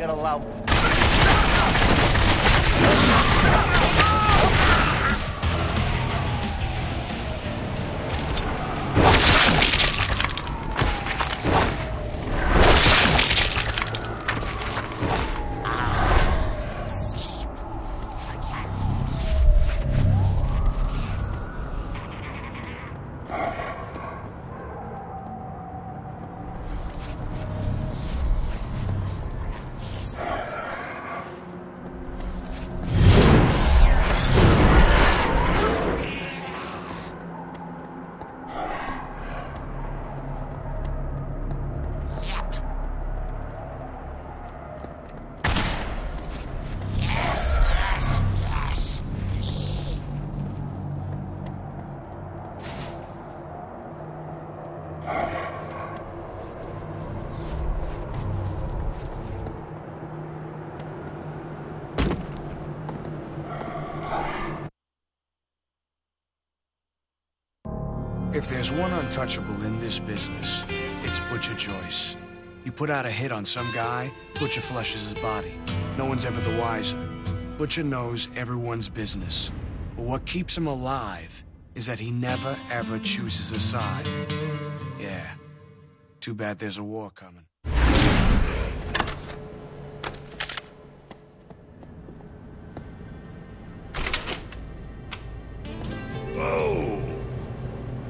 get allowed. If there's one untouchable in this business, it's Butcher Joyce. You put out a hit on some guy, Butcher flushes his body. No one's ever the wiser. Butcher knows everyone's business. But what keeps him alive is that he never, ever chooses a side. Yeah. Too bad there's a war coming. Whoa.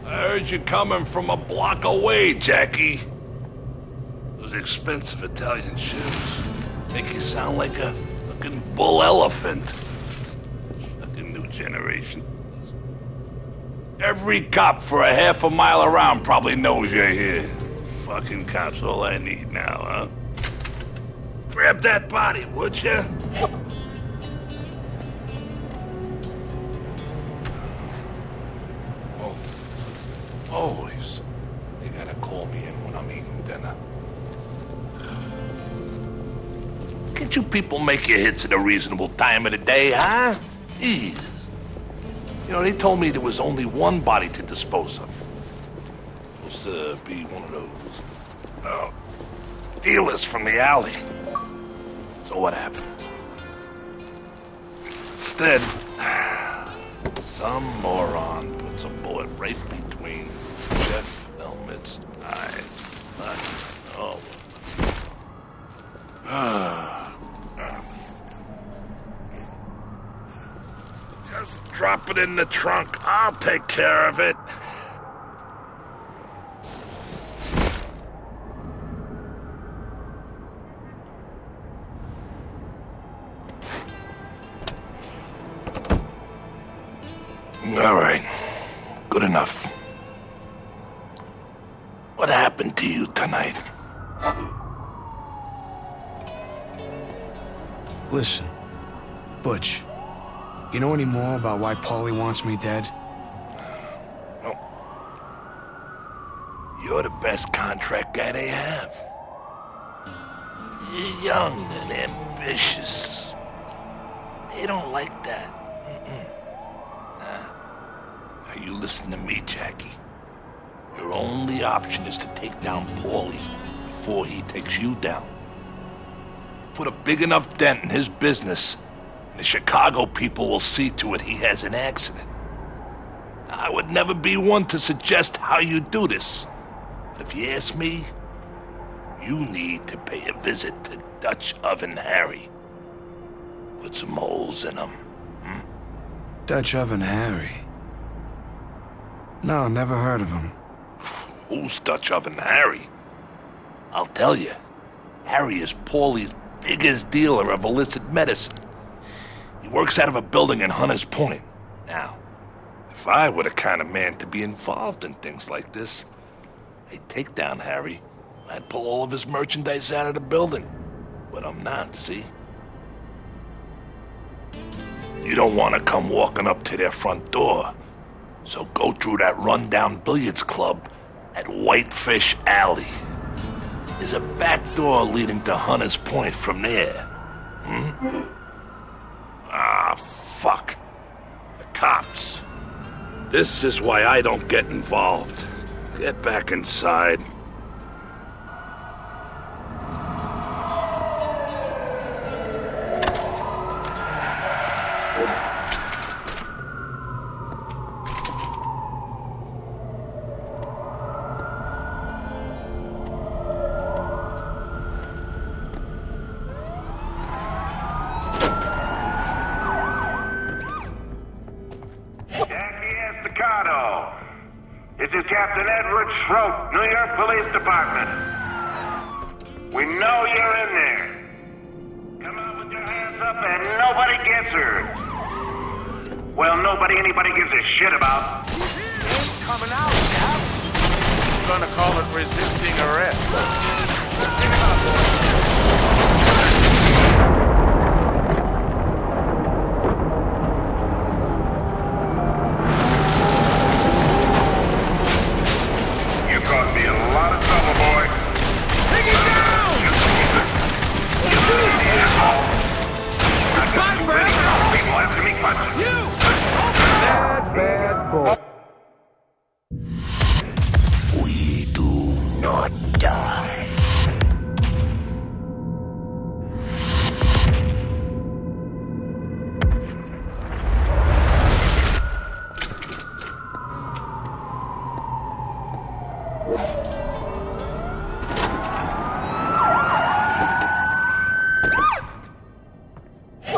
I heard you coming from a block away, Jackie. Those expensive Italian shoes make you sound like a fucking bull elephant. Fucking new generation. Every cop for a half a mile around probably knows you're here. Fucking cops all I need now, huh? Grab that body, would ya? Always. They gotta call me in when I'm eating dinner. Can't you people make your hits at a reasonable time of the day, huh? Jeez. You know, they told me there was only one body to dispose of. Supposed to be one of those, dealers from the alley. So what happened? Instead, some moron puts a bullet right between Jeff Elmet's eyes. Oh. Just drop it in the trunk. I'll take care of it. All right. Good enough. What happened to you tonight? Listen, Butch, you know any more about why Paulie wants me dead? Well, you're the best contract guy they have. You're young and ambitious. They don't like that. Now you listen to me, Jackie. Your only option is to take down Paulie before he takes you down. Put a big enough dent in his business, and the Chicago people will see to it he has an accident. I would never be one to suggest how you do this, but if you ask me, you need to pay a visit to Dutch Oven Harry. Put some holes in him. Dutch Oven Harry? No, never heard of him. Who's Dutch Oven Harry? I'll tell you. Harry is Paulie's biggest dealer of illicit medicine. He works out of a building in Hunters Point. Now, if I were the kind of man to be involved in things like this, I'd take down Harry. I'd pull all of his merchandise out of the building. But I'm not, see? You don't want to come walking up to their front door. So go through that rundown billiards club at Whitefish Alley. There's a back door leading to Hunters Point from there. Ah, fuck. The cops. This is why I don't get involved. Get back inside. is Captain Edward Schroet, New York Police Department. We know you're in there. Come out with your hands up and nobody gets hurt. Well, anybody gives a shit about. Ain't coming out, Cap. I'm gonna call it resisting arrest. Take him out, boys. You caused me a lot of trouble, boy. Take him down! I got too many people after me punching. You! Bad boy. We do not die.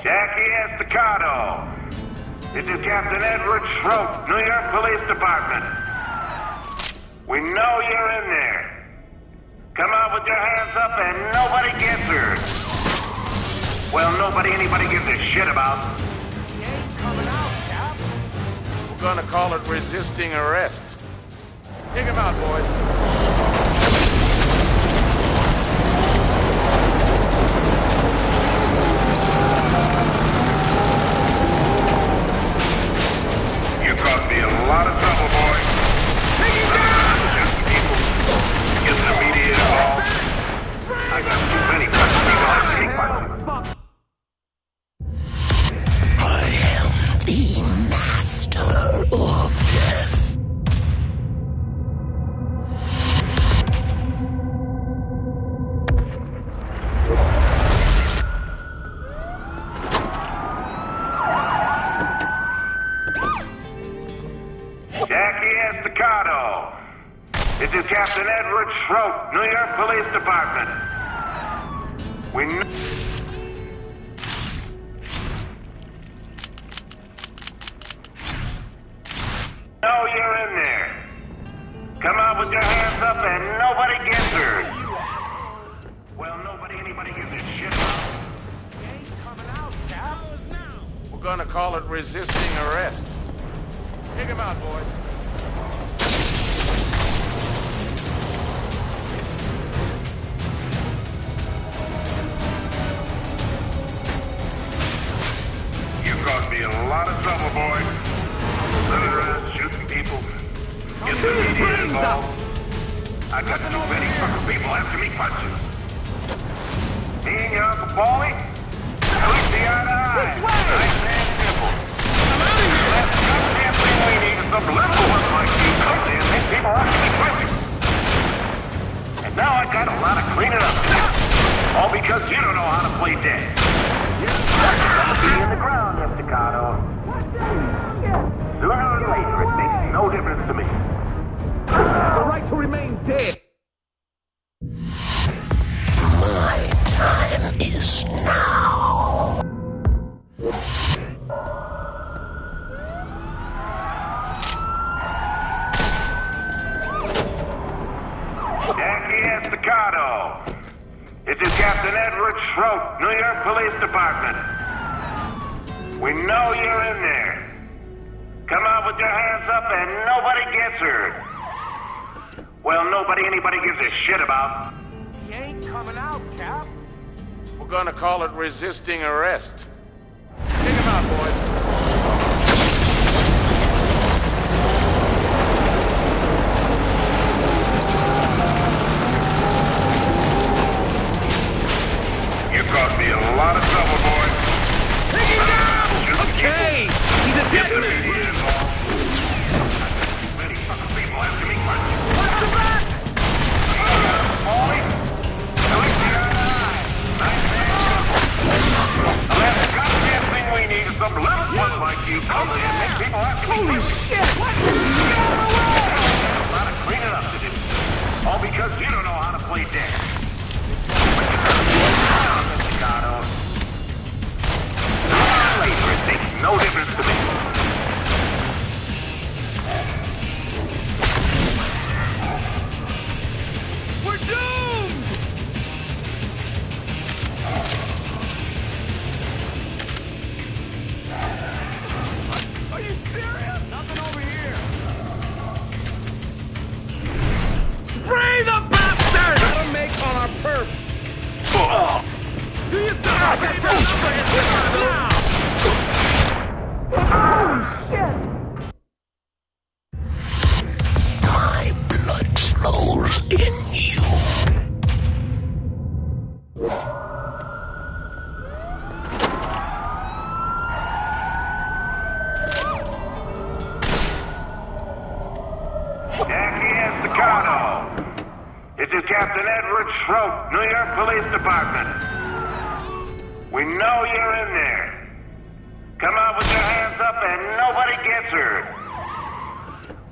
Jackie Estacado. This is Captain Edward Schroet, New York Police Department. We know you're in there. Come out with your hands up and nobody gets hurt. Well, anybody gives a shit about. He ain't coming out, Cap. We're gonna call it resisting arrest. Take him out, boys. You caused me a lot of trouble, boy. Take him down! Just people. Get the media involved. I got too many fucking people after me punching. Fuck. I am the master of death. Jackie Estacado. This is Captain Edward Schroet, New York Police Department. We know you're in there. Come out with your hands up and nobody gets hurt. Well, anybody gives a shit about. He ain't coming out, Cap. We're gonna call it resisting arrest. Take him out, boys. You caused me a lot of trouble, boy. Running around shooting people. Get the media involved. I got too many fucking people after me punching. Me and your Uncle Paulie? At least see eye to eye. Nice and simple. Last goddamn thing we need is some little one like you come in and make people actually quick. And now I got a lot of cleaning up to do. All because you don't know how to play dead. That'll be in the ground, Estacado. Sooner or later, it makes no difference to me. The right to remain dead. My time is now. Jackie Estacado. This is Captain Edward Schroet, New York Police Department. We know you're in there. Come out with your hands up and nobody gets hurt. Well, anybody gives a shit about. He ain't coming out, Cap. We're gonna call it resisting arrest. Take him out, boys. You caused me a lot of trouble, boy. Take him down! Okay! He's a Get the dead man! media involved. Too many fucking people after me punching. Watch the back! Paulie? At least see eye to eye. Nice and simple. The last goddamn thing we need is some little one like you come in and make people after me Holy quick. shit! What? Get out of the way! A lot of cleaning up to do. All because you don't know how to play dead. Later, it makes no difference to me. My blood flows in you. This is Captain Edward Schroep, New York Police Department. We know you're in there. Come out with your hands up and nobody gets hurt.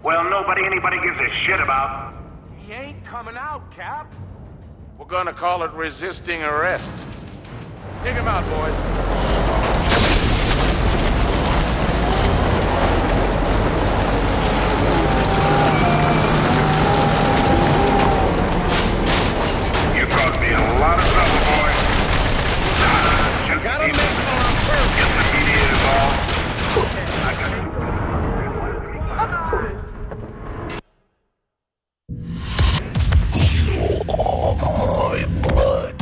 Well, anybody gives a shit about. He ain't coming out, Cap. We're gonna call it resisting arrest. Take him out, boys. A lot of trouble, boy. Gotta make one on first. Get the media involved. I got You are my blood.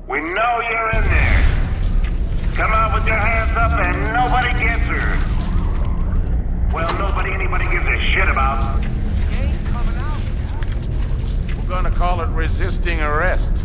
We know you're in there. Come out with your hands up and nobody gets hurt. Well, anybody gives a shit about. He ain't coming out. We're gonna call it resisting arrest.